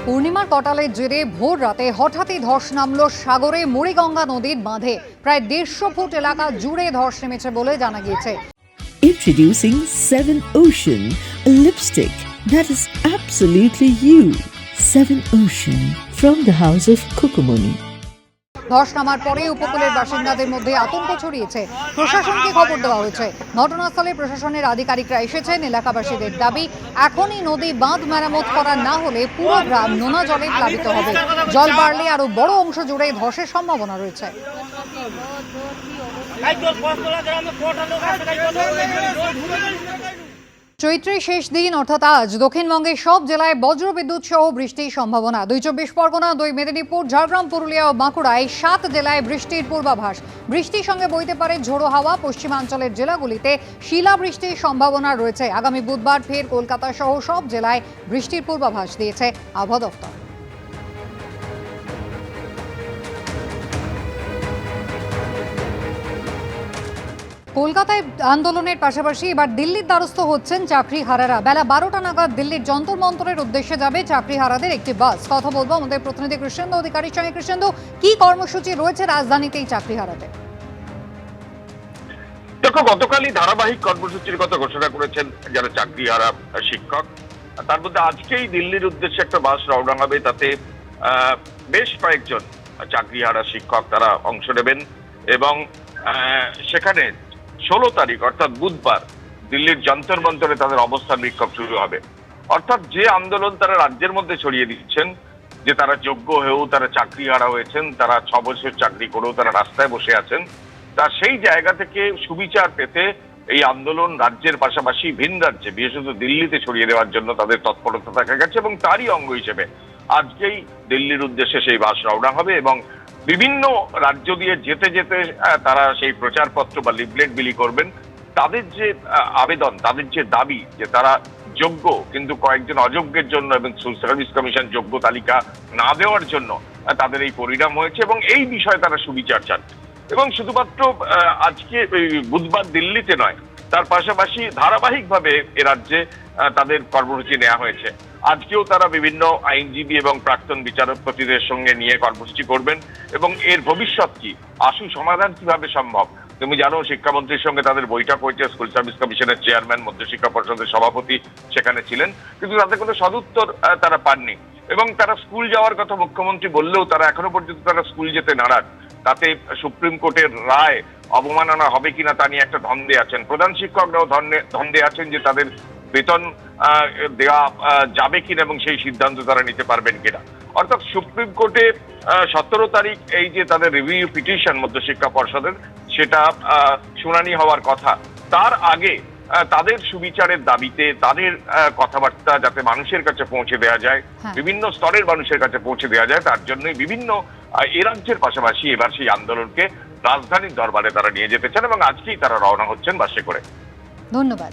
পূর্ণিমার কটালের জেরে ভোর রাতে হঠাৎই ধস নামল সাগরে মুড়িগঙ্গা নদীর বাঁধে। প্রায় 150 ফুট এলাকা জুড়ে ধস নেমেছে বলে জানা গিয়েছে। Introducing Seven Ocean, a lipstick that is absolutely you. Seven Ocean from the house of Kukumuni. ধস নামার পরে উপকূলের বাসিন্দাদের মধ্যে আতঙ্ক ছড়িয়েছে। প্রশাসনকে খবর দেওয়া হয়েছে। ঘটনাস্থলে প্রশাসনের আধিকারিকরা এসেছেন। এলাকাবাসীদের দাবি, এখনই নদী বাঁধ মেরামত করা না হলে পুরো গ্রাম নোনা জলে প্লাবিত হবে। জল বাড়লে আরো বড় অংশ জুড়ে ধসের সম্ভাবনা রয়েছে। চৈত্রের শেষ দিন অর্থাৎ আজ দক্ষিণবঙ্গের সব জেলায় বজ্রবিদ্যুৎ সহ বৃষ্টির সম্ভাবনা। 24 পরগনা, 2 মেদিনীপুর, ঝাড়গ্রাম, পুরুলিয়া ও বাঁকুড়ায় 7 জেলায় বৃষ্টির পূর্বাভাস। বৃষ্টির সঙ্গে বইতে পারে ঝোড়ো হাওয়া। পশ্চিমাঞ্চলের জেলাগুলিতে শিলাবৃষ্টির সম্ভাবনা রয়েছে। আগামী বুধবার ফের কলকাতা সহ সব জেলায় বৃষ্টির পূর্বাভাস দিয়েছে আবহাওয়া দপ্তর। কলকাতায় আন্দোলনের পাশাপাশি এবার দিল্লির দ্বারস্থ হচ্ছেন চাকরিহারারা। বেলা 12টা নাগাদ দিল্লির যন্তর মন্তরের উদ্দেশ্যে যাবে চাকরিহারাদের একটি বাস। কথা বলবো আমাদের প্রতিনিধি কৃষ্ণেন্দু অধিকারীর সঙ্গে। কৃষ্ণেন্দু, কি কর্মসূচি রয়েছে রাজধানীতে এই চাকরিহারাদের? দেখো, গতকালই ধারাবাহিক কর্মসূচির কথা ঘোষণা করেছেন যারা চাকরিহারা শিক্ষক। তার মধ্যে আজকেই দিল্লির উদ্দেশ্যে একটা বাস রওনা হবে। তাতে বেশ কয়েকজন চাকরিহারা শিক্ষক তারা অংশ নেবেন এবং সেখানে 16 তারিখ অর্থাৎ বুধবার দিল্লির যন্তর মন্তরে তাদের অবস্থান বিক্ষোভ শুরু হবে। অর্থাৎ যে আন্দোলন তারা রাজ্যের মধ্যে ছড়িয়ে দিচ্ছেন, যে তারা যোগ্য হয়েও তারা চাকরিহারা হয়েছেন, তারা 6 বছর চাকরি করেও তারা রাস্তায় বসে আছেন, তা সেই জায়গা থেকে সুবিচার পেতে এই আন্দোলন রাজ্যের পাশাপাশি ভিন রাজ্যে, বিশেষত দিল্লিতে ছড়িয়ে দেওয়ার জন্য তাদের তৎপরতা দেখা গেছে এবং তারই অঙ্গ হিসেবে আজকেই দিল্লির উদ্দেশ্যে সেই বাস রওনা হবে এবং বিভিন্ন রাজ্য দিয়ে যেতে যেতে তারা সেই প্রচারপত্র বা লিফলেট বিলি করবেন। তাদের যে আবেদন, তাদের যে দাবি যে তারা যোগ্য কিন্তু কয়েকজন অযোগ্যের জন্য এবং সার্ভিস কমিশন যোগ্য তালিকা না দেওয়ার জন্য তাদের এই পরিণাম হয়েছে এবং এই বিষয়ে তারা সুবিচার চান। এবং শুধুমাত্র আজকে বুধবার দিল্লিতে নয়, তার পাশাপাশি ধারাবাহিকভাবে এ রাজ্যে তাদের কর্মসূচি নেওয়া হয়েছে। আজকেও তারা বিভিন্ন আইনজীবী এবং প্রাক্তন বিচারপতিদের সঙ্গে নিয়ে কর্মসূচি করবেন এবং এর ভবিষ্যৎ কি, আশু সমাধান কিভাবে সম্ভব। তুমি জানো, শিক্ষামন্ত্রীর সঙ্গে তাদের বৈঠক হয়েছে। স্কুল সার্ভিস কমিশনের চেয়ারম্যান, মধ্যশিক্ষা পর্ষদের সভাপতি সেখানে ছিলেন, কিন্তু তাতে কোনো সদুত্তর তারা পাননি এবং তারা স্কুল যাওয়ার কথা মুখ্যমন্ত্রী বললেও তারা এখনো পর্যন্ত তারা স্কুল যেতে নারাজ। তাতে সুপ্রিম কোর্টের রায় অবমাননা হবে কিনা তা নিয়ে একটা দ্বন্দ্বে আছেন। প্রধান শিক্ষকরাও দ্বন্দ্বে আছেন যে তাদের বেতন দেওয়া যাবে কিনা এবং সেই সিদ্ধান্ত তারা নিতে পারবেন কিনা। অর্থাৎ সুপ্রিম কোর্টে 17 তারিখ এই যে তাদের রিভিউ পিটিশন মধ্যশিক্ষা পর্ষদের, সেটা শুনানি হওয়ার কথা। তার আগে তাদের সুবিচারের দাবিতে তাদের কথাবার্তা যাতে মানুষের কাছে পৌঁছে দেওয়া যায়, বিভিন্ন স্তরের মানুষের কাছে পৌঁছে দেওয়া যায়, তার জন্যই বিভিন্ন এ রাজ্যের পাশাপাশি এবার সেই আন্দোলনকে রাজধানীর দরবারে তারা নিয়ে যেতে চান এবং আজকেই তারা রওনা হচ্ছেন বাসে করে। ধন্যবাদ।